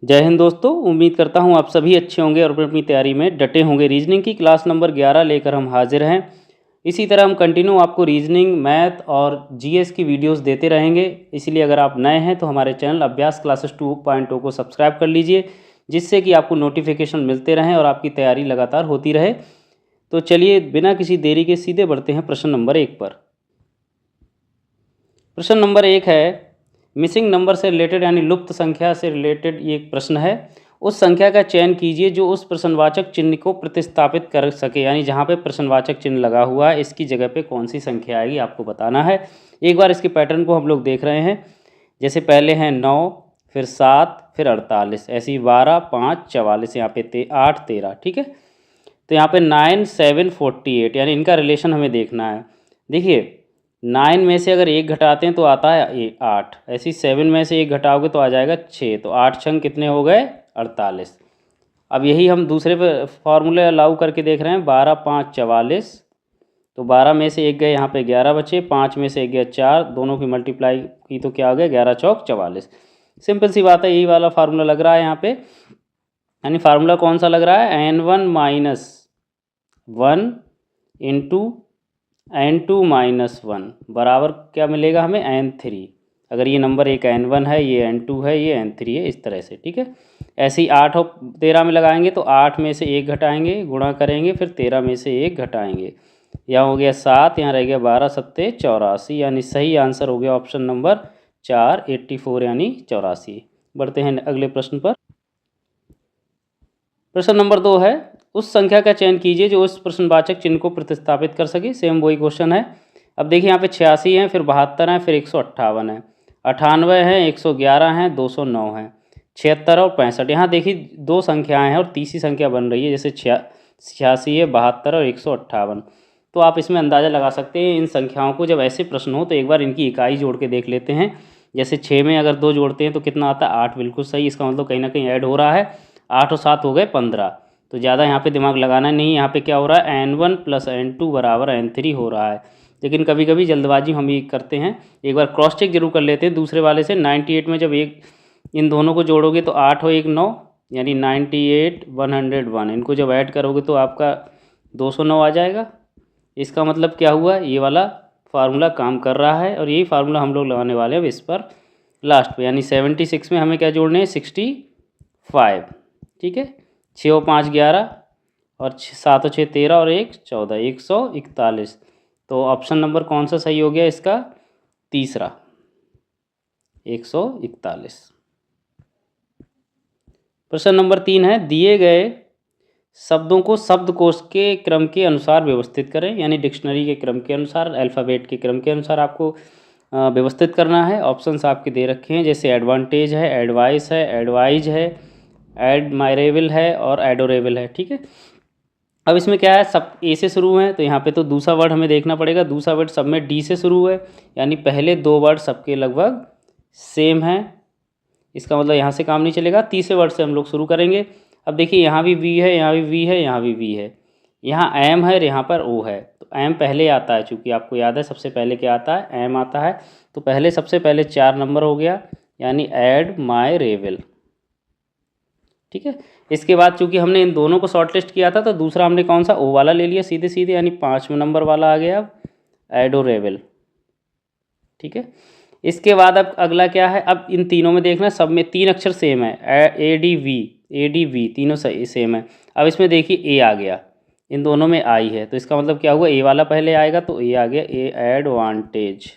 जय हिंद दोस्तों, उम्मीद करता हूँ आप सभी अच्छे होंगे और अपनी तैयारी में डटे होंगे। रीजनिंग की क्लास नंबर 11 लेकर हम हाजिर हैं। इसी तरह हम कंटिन्यू आपको रीजनिंग, मैथ और जीएस की वीडियोस देते रहेंगे। इसलिए अगर आप नए हैं तो हमारे चैनल अभ्यास क्लासेस 2.0 को सब्सक्राइब कर लीजिए, जिससे कि आपको नोटिफिकेशन मिलते रहें और आपकी तैयारी लगातार होती रहे। तो चलिए बिना किसी देरी के सीधे बढ़ते हैं प्रश्न नंबर 1 पर। प्रश्न नंबर 1 है, मिसिंग नंबर से रिलेटेड यानी लुप्त संख्या से रिलेटेड ये एक प्रश्न है। उस संख्या का चयन कीजिए जो उस प्रश्नवाचक चिन्ह को प्रतिस्थापित कर सके, यानी जहाँ पे प्रश्नवाचक चिन्ह लगा हुआ है इसकी जगह पे कौन सी संख्या आएगी आपको बताना है। एक बार इसके पैटर्न को हम लोग देख रहे हैं। जैसे पहले हैं 9, फिर 7, फिर 48, ऐसे ही 12, 5, 44, यहाँ पे 8, 13। ठीक है, तो यहाँ पे 9, 7, 48 यानी इनका रिलेशन हमें देखना है। देखिए 9 में से अगर 1 घटाते हैं तो आता है 8, ऐसे ही 7 में से 1 घटाओगे तो आ जाएगा 6, तो 8 छंग कितने हो गए 48। अब यही हम दूसरे पे फार्मूले अलाउ करके देख रहे हैं। 12, 5, 44, तो 12 में से 1 गए, यहाँ पे 11 बचे, 5 में से 1 गया 4, दोनों की मल्टीप्लाई की तो क्या हो गया 11 चौक 44। सिंपल सी बात है, यही वाला फार्मूला लग रहा है यहाँ पे। यानी फार्मूला कौन सा लग रहा है, n1 - 1 इंटू n2 - 1 बराबर क्या मिलेगा हमें n3। अगर ये नंबर एक n1 है, ये n2 है, ये n3 है, इस तरह से। ठीक है, ऐसे ही 8 और 13 में लगाएंगे तो 8 में से 1 घटाएंगे, गुणा करेंगे, फिर 13 में से 1 घटाएंगे। यहाँ हो गया 7, यहाँ रह गया 12, 7, 84, यानी सही आंसर हो गया ऑप्शन नंबर 4, 84 यानी 84। बढ़ते हैं अगले प्रश्न पर। प्रश्न नंबर 2 है, उस संख्या का चयन कीजिए जो उस प्रश्नवाचक चिन्ह को प्रतिस्थापित कर सके। सेम वही क्वेश्चन है। अब देखिए यहाँ पे 86 हैं, फिर 72 हैं, फिर 158 है, 98 हैं, 111 हैं, 209 हैं, 76 और 65। यहाँ देखिए दो संख्याएं हैं और तीसरी संख्या बन रही है, जैसे 86 है, 72 और 158। तो आप इसमें अंदाज़ा लगा सकते हैं इन संख्याओं को। जब ऐसे प्रश्न हो तो एक बार इनकी इकाई जोड़ के देख लेते हैं। जैसे 6 में अगर 2 जोड़ते हैं तो कितना आता है 8, बिल्कुल सही। इसका मतलब कहीं ना कहीं ऐड हो रहा है। 8 और 7 हो गए 15। तो ज़्यादा यहाँ पे दिमाग लगाना नहीं। यहाँ पे क्या हो रहा है, n1 + n2 बराबर n3 हो रहा है। लेकिन कभी कभी जल्दबाजी हम ये करते हैं, एक बार क्रॉस चेक जरूर कर लेते हैं दूसरे वाले से। 98 में जब एक इन दोनों को जोड़ोगे तो 8 और 1 9, यानी 98, 101। इनको जब ऐड करोगे तो आपका 209 आ जाएगा। इसका मतलब क्या हुआ, ये वाला फार्मूला काम कर रहा है और यही फार्मूला हम लोग लगाने वाले हैं अब इस पर लास्ट पे। यानी 76 में हमें क्या जोड़ने हैं, 65। ठीक है, 6 और 5 11 और 7 और 6 13 और 1 14, 141। तो ऑप्शन नंबर कौन सा सही हो गया इसका, तीसरा, 141। प्रश्न नंबर 3 है, दिए गए शब्दों को शब्दकोश के क्रम के अनुसार व्यवस्थित करें। यानी डिक्शनरी के क्रम के अनुसार, अल्फ़ाबेट के क्रम के अनुसार आपको व्यवस्थित करना है। ऑप्शंस आपके दे रखे हैं, जैसे एडवांटेज है, एडवाइस है, एडवाइज है, एडमायरेबल है और एडोरेबल है। ठीक है, अब इसमें क्या है, सब ए से शुरू है तो यहाँ पे तो दूसरा वर्ड हमें देखना पड़ेगा। दूसरा वर्ड सब में डी से शुरू है, यानी पहले 2 वर्ड सबके लगभग सेम है। इसका मतलब यहाँ से काम नहीं चलेगा। तीसरे वर्ड से हम लोग शुरू करेंगे। अब देखिए यहाँ भी वी है, यहाँ भी वी है, यहाँ भी वी है, यहाँ एम है और यहाँ पर ओ है। तो एम पहले आता है, चूँकि आपको याद है सबसे पहले क्या आता है, एम आता है। तो पहले सबसे पहले 4 नंबर हो गया, यानी एडमायरेबल। ठीक है, इसके बाद चूंकि हमने इन दोनों को शॉर्ट लिस्ट किया था तो दूसरा हमने कौन सा, ओ वाला ले लिया सीधे सीधे, यानी 5वें नंबर वाला आ गया अब एडोरेबल। ठीक है, इसके बाद अब अगला क्या है, अब इन तीनों में देखना सब में 3 अक्षर सेम है, ADV तीनों सेम है। अब इसमें देखिए ए आ गया, इन दोनों में आई है, तो इसका मतलब क्या हुआ, ए वाला पहले आएगा तो ए आ गया, ए एडवांटेज।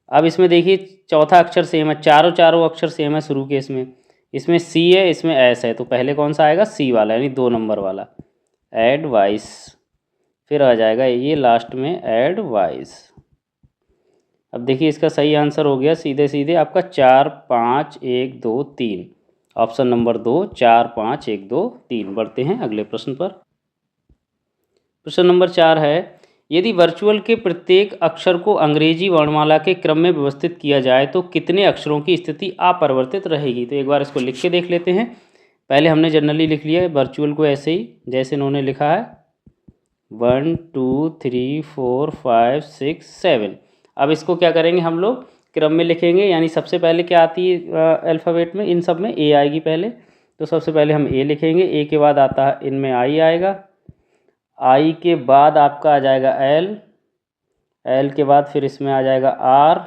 अब इसमें देखिए चौथा अक्षर सेम है, चारों अक्षर सेम है शुरू के। इसमें सी है, इसमें एस है, तो पहले कौन सा आएगा, सी वाला, यानी 2 नंबर वाला एडवाइस। फिर आ जाएगा ये लास्ट में एडवाइस। अब देखिए इसका सही आंसर हो गया सीधे सीधे आपका 4, 5, 1, 2, 3। Option number 2, 4, 5, 1, 2, 3। बढ़ते हैं अगले प्रश्न पर। प्रश्न नंबर 4 है, यदि वर्चुअल के प्रत्येक अक्षर को अंग्रेजी वर्णमाला के क्रम में व्यवस्थित किया जाए तो कितने अक्षरों की स्थिति अपरिवर्तित रहेगी। तो एक बार इसको लिख के देख लेते हैं। पहले हमने जनरली लिख लिया है वर्चुअल को ऐसे ही जैसे इन्होंने लिखा है, 1 2 3 4 5 6 7। अब इसको क्या करेंगे हम लोग, क्रम में लिखेंगे, यानी सबसे पहले क्या आती है अल्फ़ाबेट में, इन सब में ए आएगी पहले, तो सबसे पहले हम ए लिखेंगे। ए के बाद आता है इनमें आई आएगा, आई के बाद आपका आ जाएगा एल, एल के बाद फिर इसमें आ जाएगा आर,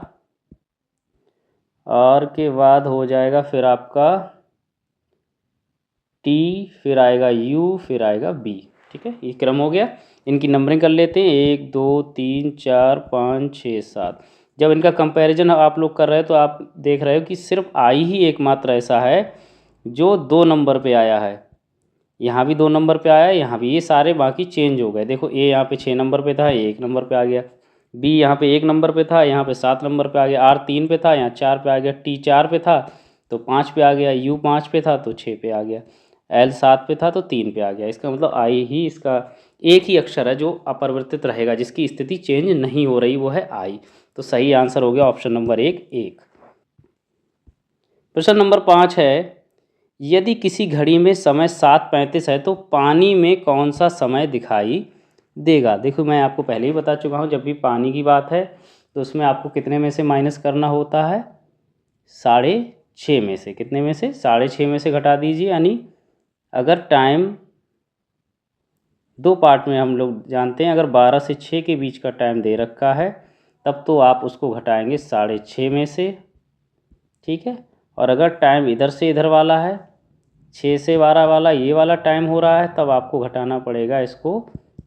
आर के बाद हो जाएगा फिर आपका टी, फिर आएगा यू, फिर आएगा बी। ठीक है, ये क्रम हो गया। इनकी नंबरिंग कर लेते हैं, 1 2 3 4 5 6 7। जब इनका कंपैरिजन आप लोग कर रहे हो तो आप देख रहे हो कि सिर्फ आई ही एकमात्र ऐसा है जो 2 नंबर पे आया है। यहाँ भी 2 नंबर पे आया है, यहाँ भी, ये सारे बाकी चेंज हो गए। देखो ए यहाँ पे 6 नंबर पे था, ये 1 नंबर पे आ गया। बी यहाँ पे 1 नंबर पे था, यहाँ पे 7 नंबर पे आ गया। आर 3 पे था, यहाँ 4 पे आ गया। टी 4 पे था तो 5 पे आ गया। यू 5 पे था तो 6 पे आ गया। एल 7 पे था तो 3 पे आ गया। इसका मतलब आई ही इसका एक ही अक्षर है जो अपरिवर्तित रहेगा, जिसकी स्थिति चेंज नहीं हो रही, वो है आई। तो सही आंसर हो गया ऑप्शन नंबर 1। प्रश्न नंबर 5 है, यदि किसी घड़ी में समय 7:35 है तो पानी में कौन सा समय दिखाई देगा। देखो मैं आपको पहले ही बता चुका हूँ, जब भी पानी की बात है तो उसमें आपको कितने में से माइनस करना होता है, 6.5 में से। कितने में से, 6.5 में से घटा दीजिए। यानी अगर टाइम 2 पार्ट में हम लोग जानते हैं, अगर 12 से 6 के बीच का टाइम दे रखा है तब तो आप उसको घटाएंगे 6.5 में से। ठीक है, और अगर टाइम इधर से इधर वाला है, 6 से 12 वाला, ये वाला टाइम हो रहा है, तब आपको घटाना पड़ेगा इसको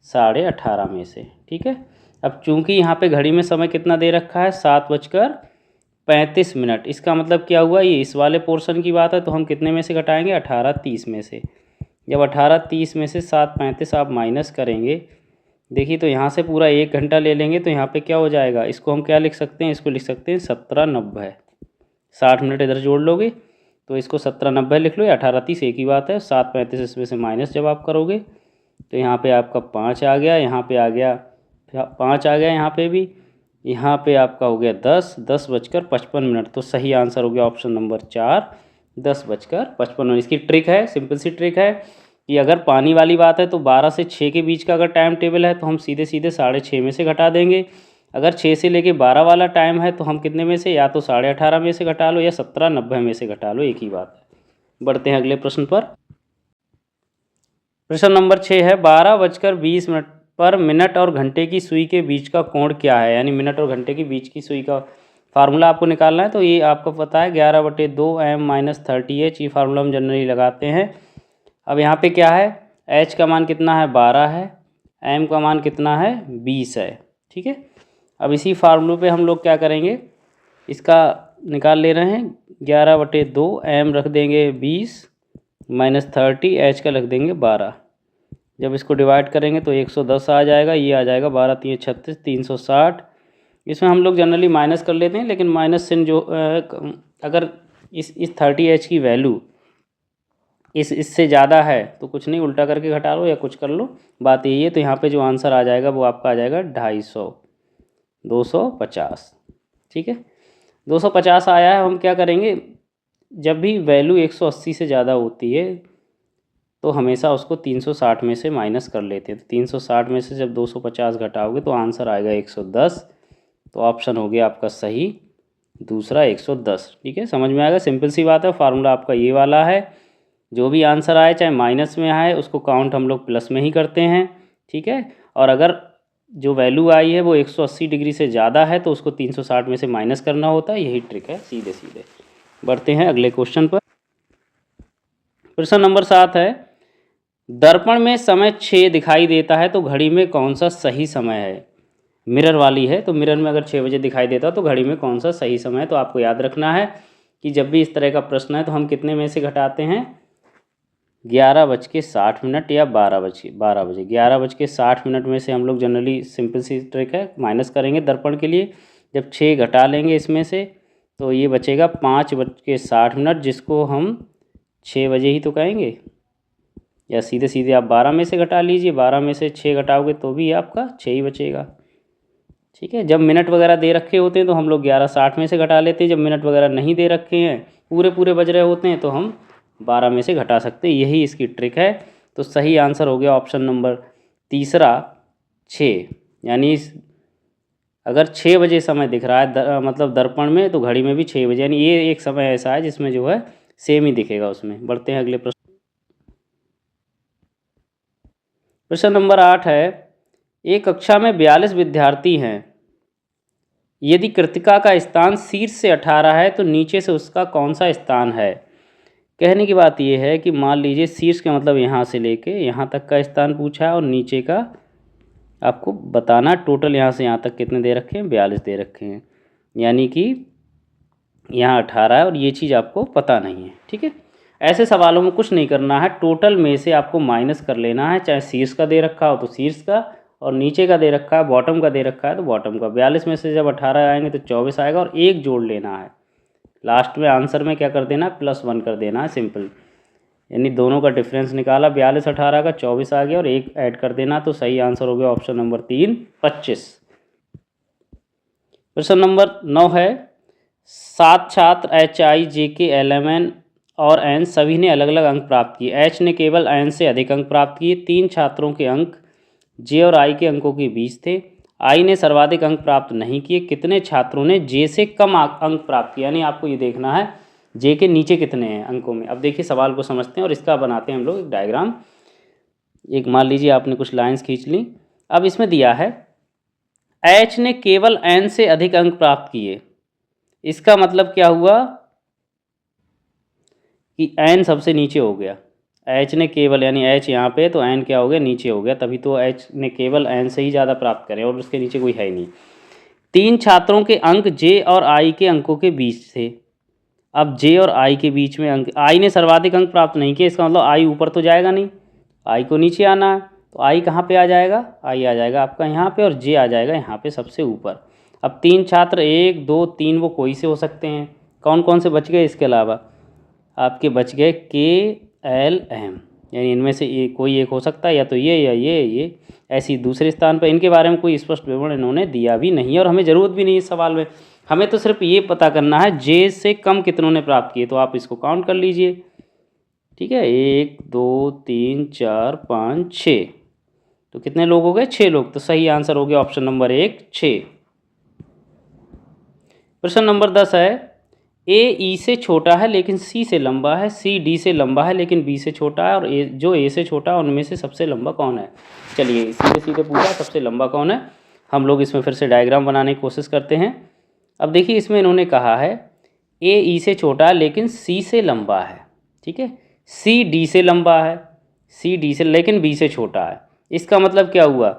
18.5 में से। ठीक है, अब चूंकि यहाँ पे घड़ी में समय कितना दे रखा है, 7:35। इसका मतलब क्या हुआ, ये इस वाले पोर्शन की बात है, तो हम कितने में से घटाएंगे, 18:30 में से। जब 18:30 में से 7:35 आप माइनस करेंगे, देखिए तो यहाँ से पूरा 1 घंटा ले लेंगे तो यहाँ पे क्या हो जाएगा, इसको हम क्या लिख सकते हैं, इसको लिख सकते हैं 17:90। 60 मिनट इधर जोड़ लोगे तो इसको 17:90 लिख लो, या 18:30 एक ही बात है। 7:35 इसमें से माइनस जब आप करोगे तो यहाँ पे आपका 5 आ गया, यहाँ पे आ गया 5 आ गया, यहाँ पे भी, यहाँ पे आपका हो गया 10:55। तो सही आंसर हो गया ऑप्शन नंबर 4, 10:55। इसकी ट्रिक है, सिंपल सी ट्रिक है कि अगर पानी वाली बात है तो 12 से 6 के बीच का अगर टाइम टेबल है तो हम सीधे सीधे 6.5 में से घटा देंगे। अगर 6 से लेके 12 वाला टाइम है तो हम कितने में से, या तो 18.5 में से घटा लो या 17:90 में से घटा लो, एक ही बात है। बढ़ते हैं अगले प्रश्न पर। प्रश्न नंबर 6 है, 12:20 पर मिनट और घंटे की सुई के बीच का कोण क्या है। यानी मिनट और घंटे के बीच की सुई का फार्मूला आपको निकालना है। तो ये आपको पता है 11/2 m-30h, ये फार्मूला हम जनरली लगाते हैं। अब यहाँ पे क्या है, h का मान कितना है, 12 है, m का मान कितना है, 20 है। ठीक है, अब इसी फार्मूले पे हम लोग क्या करेंगे, इसका निकाल ले रहे हैं। 11/2 m रख देंगे 20 -30, h का रख देंगे 12। जब इसको डिवाइड करेंगे तो 110 आ जाएगा, ये आ जाएगा 12 3 36, 360। इसमें हम लोग जनरली माइनस कर लेते हैं, लेकिन माइनस से जो अगर इस 30h की वैल्यू इससे ज़्यादा है तो कुछ नहीं, उल्टा करके घटा लो या कुछ कर लो, बात यही है। तो यहाँ पे जो आंसर आ जाएगा वो आपका आ जाएगा 250, 250। ठीक है, 250 आया है। हम क्या करेंगे, जब भी वैल्यू 180 से ज़्यादा होती है तो हमेशा उसको 360 में से माइनस कर लेते हैं। तो 360 में से जब 250 घटाओगे तो आंसर आएगा 110। तो ऑप्शन हो गया आपका सही दूसरा 110। ठीक है, समझ में आएगा, सिंपल सी बात है। फार्मूला आपका ये वाला है, जो भी आंसर आए चाहे माइनस में आए उसको काउंट हम लोग प्लस में ही करते हैं। ठीक है, और अगर जो वैल्यू आई है वो 180 डिग्री से ज़्यादा है तो उसको 360 में से माइनस करना होता है। यही ट्रिक है, सीधे सीधे। बढ़ते हैं अगले क्वेश्चन पर। प्रश्न नंबर 7 है, दर्पण में समय 6 दिखाई देता है तो घड़ी में कौन सा सही समय है। मिरर वाली है, तो मिरर में अगर 6 बजे दिखाई देता तो घड़ी में कौन सा सही समय है। तो आपको याद रखना है कि जब भी इस तरह का प्रश्न है तो हम कितने में से घटाते हैं, 11:60 या 12 बजे। 11:60 में से हम लोग जनरली, सिंपल सी ट्रिक है, माइनस करेंगे दर्पण के लिए। जब 6 घटा लेंगे इसमें से तो ये बचेगा 5:60, जिसको हम 6 बजे ही तो कहेंगे, या सीधे सीधे आप 12 में से घटा लीजिए। 12 में से 6 घटाओगे तो भी आपका 6 ही बचेगा। ठीक है, जब मिनट वगैरह दे रखे होते हैं तो हम लोग 11:60 में से घटा लेते हैं। जब मिनट वगैरह नहीं दे रखे हैं, पूरे पूरे बज रहे होते हैं, तो हम 12 में से घटा सकते हैं। यही इसकी ट्रिक है। तो सही आंसर हो गया ऑप्शन नंबर तीसरा 6। यानी अगर 6 बजे समय दिख रहा है मतलब दर्पण में, तो घड़ी में भी 6 बजे, यानी ये एक समय ऐसा है जिसमें जो है सेम ही दिखेगा उसमें। बढ़ते हैं अगले प्रश्न। प्रश्न नंबर 8 है, एक कक्षा में 42 विद्यार्थी हैं। यदि कृतिका का स्थान शीर्ष से 18 है तो नीचे से उसका कौन सा स्थान है। कहने की बात यह है कि मान लीजिए शीर्ष का मतलब यहाँ से लेके यहाँ तक का स्थान पूछा है, और नीचे का आपको बताना टोटल यहाँ से यहाँ तक कितने दे रखे हैं, 42 दे रखे हैं, यानी कि यहाँ 18 है और ये चीज़ आपको पता नहीं है। ठीक है, ऐसे सवालों में कुछ नहीं करना है, टोटल में से आपको माइनस कर लेना है, चाहे शीर्ष का दे रखा हो तो शीर्ष का, और नीचे का दे रखा है, बॉटम का दे रखा है तो बॉटम का। 42 में से जब 18 आएंगे तो 24 आएगा, और एक जोड़ लेना है लास्ट में। आंसर में क्या कर देना है, +1 कर देना है, सिंपल। यानी दोनों का डिफरेंस निकाला, 42 18 का, 24 आ गया, और एक ऐड कर देना, तो सही आंसर हो गया ऑप्शन नंबर 3 25। प्रश्न नंबर 9 है, 7 छात्र HI JK LMN और N सभी ने अलग अलग अंक प्राप्त किए। H ने केवल N से अधिक अंक प्राप्त किए। 3 छात्रों के अंक J और I के अंकों के बीच थे। I ने सर्वाधिक अंक प्राप्त नहीं किए। कितने छात्रों ने J से कम अंक प्राप्त किए, यानी आपको ये देखना है J के नीचे कितने हैं अंकों में। अब देखिए सवाल को समझते हैं और इसका बनाते हैं हम लोग एक डायग्राम। एक मान लीजिए आपने कुछ लाइंस खींच ली। अब इसमें दिया है H ने केवल N से अधिक अंक प्राप्त किए। इसका मतलब क्या हुआ कि N सबसे नीचे हो गया। H ने केवल, यानी H यहाँ पे, तो N क्या हो गया, नीचे हो गया, तभी तो H ने केवल N से ही ज़्यादा प्राप्त करें और उसके नीचे कोई है ही नहीं। 3 छात्रों के अंक J और I के अंकों के बीच थे। अब J और I के बीच में अंक, I ने सर्वाधिक अंक प्राप्त नहीं किए, इसका मतलब I ऊपर तो जाएगा नहीं, I को नीचे आना है, तो I कहाँ पे आ जाएगा, I आ जाएगा आपका यहाँ पे, और J आ जाएगा यहाँ पे सबसे ऊपर। अब 3 छात्र 1 2 3 वो कोई से हो सकते हैं, कौन कौन से बच गए, इसके अलावा आपके बच गए KLM, यानी इनमें से कोई एक हो सकता है, या तो ये या ये। ऐसी दूसरे स्थान पर इनके बारे में कोई स्पष्ट विवरण इन्होंने दिया भी नहीं है, और हमें ज़रूरत भी नहीं इस सवाल में। हमें तो सिर्फ ये पता करना है J से कम कितनों ने प्राप्त किए, तो आप इसको काउंट कर लीजिए। ठीक है, 1 2 3 4 5 6, तो कितने लोग हो गए, 6 लोग। तो सही आंसर हो गया ऑप्शन नंबर 1 6। प्रश्न नंबर 10 है, A E से छोटा है लेकिन C से लंबा है, C D से लंबा है लेकिन B से छोटा है, और जो A से छोटा है उनमें से सबसे लंबा कौन है। चलिए सीधे सीधे पूछा सबसे लंबा कौन है। हम लोग इसमें फिर से डायग्राम बनाने की कोशिश करते हैं। अब देखिए इसमें इन्होंने कहा है A E से छोटा है लेकिन C से लंबा है। ठीक है, C D से लंबा है, C D से लेकिन B से छोटा है। इसका मतलब क्या हुआ,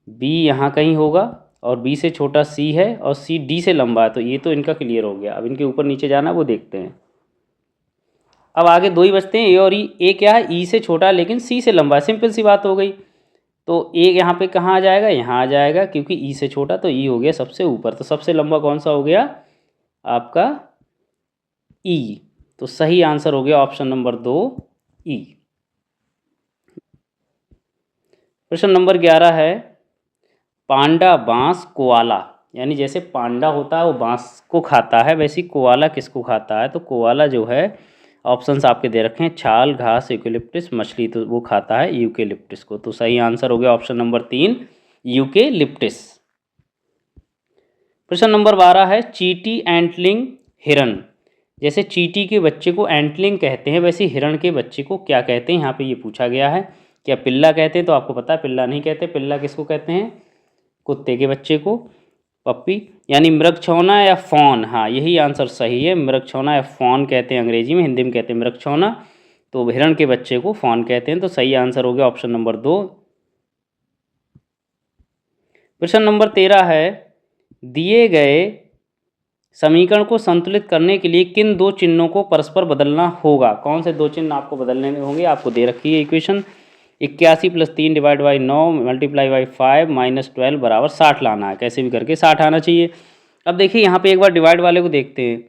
B यहाँ कहीं होगा और B से छोटा C है और C D से लंबा है, तो ये तो इनका क्लियर हो गया। अब इनके ऊपर नीचे जाना वो देखते हैं। अब आगे 2 ही बचते हैं, A और E। A क्या है, E से छोटा लेकिन C से लंबा है, सिंपल सी बात हो गई। तो A यहाँ पे कहाँ आ जाएगा, यहाँ आ जाएगा, क्योंकि E से छोटा तो E हो गया सबसे ऊपर। तो सबसे लंबा कौन सा हो गया आपका E, तो सही आंसर हो गया ऑप्शन नंबर 2 E। प्रश्न नंबर 11 है, पांडा बांस कोआला, यानी जैसे पांडा होता है वो बांस को खाता है, वैसे कोआला किसको खाता है। तो कोआला जो है ऑप्शंस आपके दे रखे हैं, छाल, घास, यूकेलिप्टिस, मछली, तो वो खाता है यूकेलिप्टिस को। तो सही आंसर हो गया ऑप्शन नंबर 3 यूकेलिप्टिस। प्रश्न नंबर 12 है, चींटी, एंटलिंग, हिरन। जैसे चींटी के बच्चे को एंटलिंग कहते हैं, वैसे हिरन के बच्चे को क्या कहते हैं, यहाँ पे ये पूछा गया है। क्या पिल्ला कहते हैं, तो आपको पता है पिल्ला नहीं कहते। पिल्ला किसको कहते हैं, कुत्ते के बच्चे को, पप्पी, यानी मृगछौना या फॉन। हाँ यही आंसर सही है, मृगछौना या फॉन कहते हैं अंग्रेजी में, हिंदी में कहते हैं मृगछौना, तो हिरण के बच्चे को फॉन कहते हैं। तो सही आंसर हो गया ऑप्शन नंबर 2। प्रश्न नंबर 13 है, दिए गए समीकरण को संतुलित करने के लिए किन 2 चिन्हों को परस्पर बदलना होगा। कौन से 2 चिन्ह आपको बदलने होंगे, आपको दे रखी है equation. 81 + 3 divide by 9 multiply by 5 minus 12 बराबर 60 लाना है, कैसे भी करके 60 आना चाहिए। अब देखिए यहाँ पे एक बार डिवाइड वाले को देखते हैं,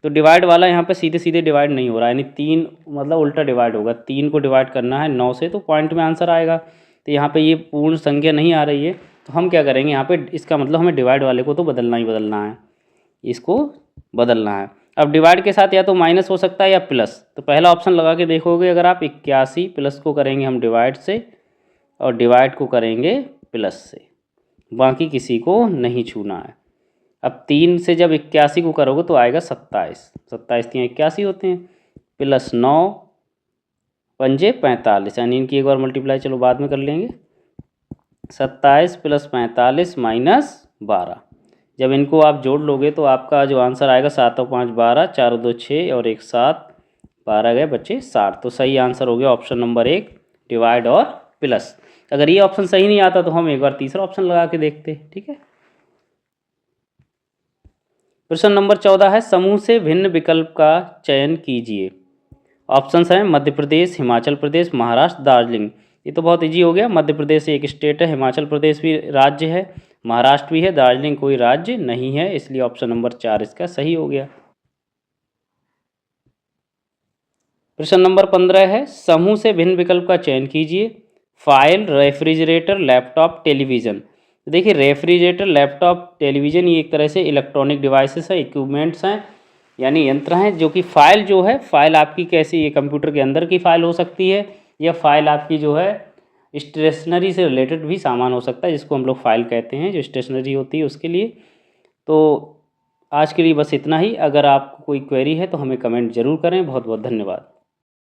तो डिवाइड वाला यहाँ पे सीधे सीधे डिवाइड नहीं हो रहा है, यानी 3 मतलब उल्टा डिवाइड होगा। 3 को डिवाइड करना है 9 से, तो पॉइंट में आंसर आएगा। तो यहाँ पे ये पूर्ण संख्या नहीं आ रही है, तो हम क्या करेंगे यहाँ पे, इसका मतलब हमें डिवाइड वाले को तो बदलना ही बदलना है, इसको बदलना है। अब डिवाइड के साथ या तो माइनस हो सकता है या प्लस, तो पहला ऑप्शन लगा के देखोगे अगर आप, 81 प्लस को करेंगे हम डिवाइड से और डिवाइड को करेंगे प्लस से, बाकी किसी को नहीं छूना है। अब 3 से जब 81 को करोगे तो आएगा 27, 27 3 81 होते हैं, प्लस 9 पंजे 45, यानी इनकी एक बार मल्टीप्लाई चलो बाद में कर लेंगे। 27 + 45 - 12, जब इनको आप जोड़ लोगे तो आपका जो आंसर आएगा 7 और 5 12, 4 और 2 6 और 1 7, 12 गए बच्चे 60। तो सही आंसर हो गया ऑप्शन नंबर 1, डिवाइड और प्लस। अगर ये ऑप्शन सही नहीं आता तो हम एक बार तीसरा ऑप्शन लगा के देखते। ठीक है। प्रश्न नंबर 14 है, समूह से भिन्न विकल्प का चयन कीजिए। ऑप्शंस हैं मध्य प्रदेश, हिमाचल प्रदेश, महाराष्ट्र, दार्जिलिंग। ये तो बहुत इजी हो गया। मध्य प्रदेश एक स्टेट है, हिमाचल प्रदेश भी राज्य है, महाराष्ट्र भी है, दार्जिलिंग कोई राज्य नहीं है, इसलिए ऑप्शन नंबर 4 इसका सही हो गया। प्रश्न नंबर 15 है, समूह से भिन्न विकल्प का चयन कीजिए। File, refrigerator, laptop, television. देखिए रेफ्रिजरेटर, लैपटॉप, टेलीविज़न ये एक तरह से इलेक्ट्रॉनिक डिवाइसेस है, इक्विपमेंट्स हैं, यानी यंत्र हैं, जो कि फ़ाइल जो है, फ़ाइल आपकी कैसी, ये कंप्यूटर के अंदर की फ़ाइल हो सकती है, या फ़ाइल आपकी जो है स्टेशनरी से रिलेटेड भी सामान हो सकता है, जिसको हम लोग फ़ाइल कहते हैं, जो स्टेशनरी होती है उसके लिए। तो आज के लिए बस इतना ही। अगर आपको कोई क्वेरी है तो हमें कमेंट ज़रूर करें। बहुत बहुत धन्यवाद।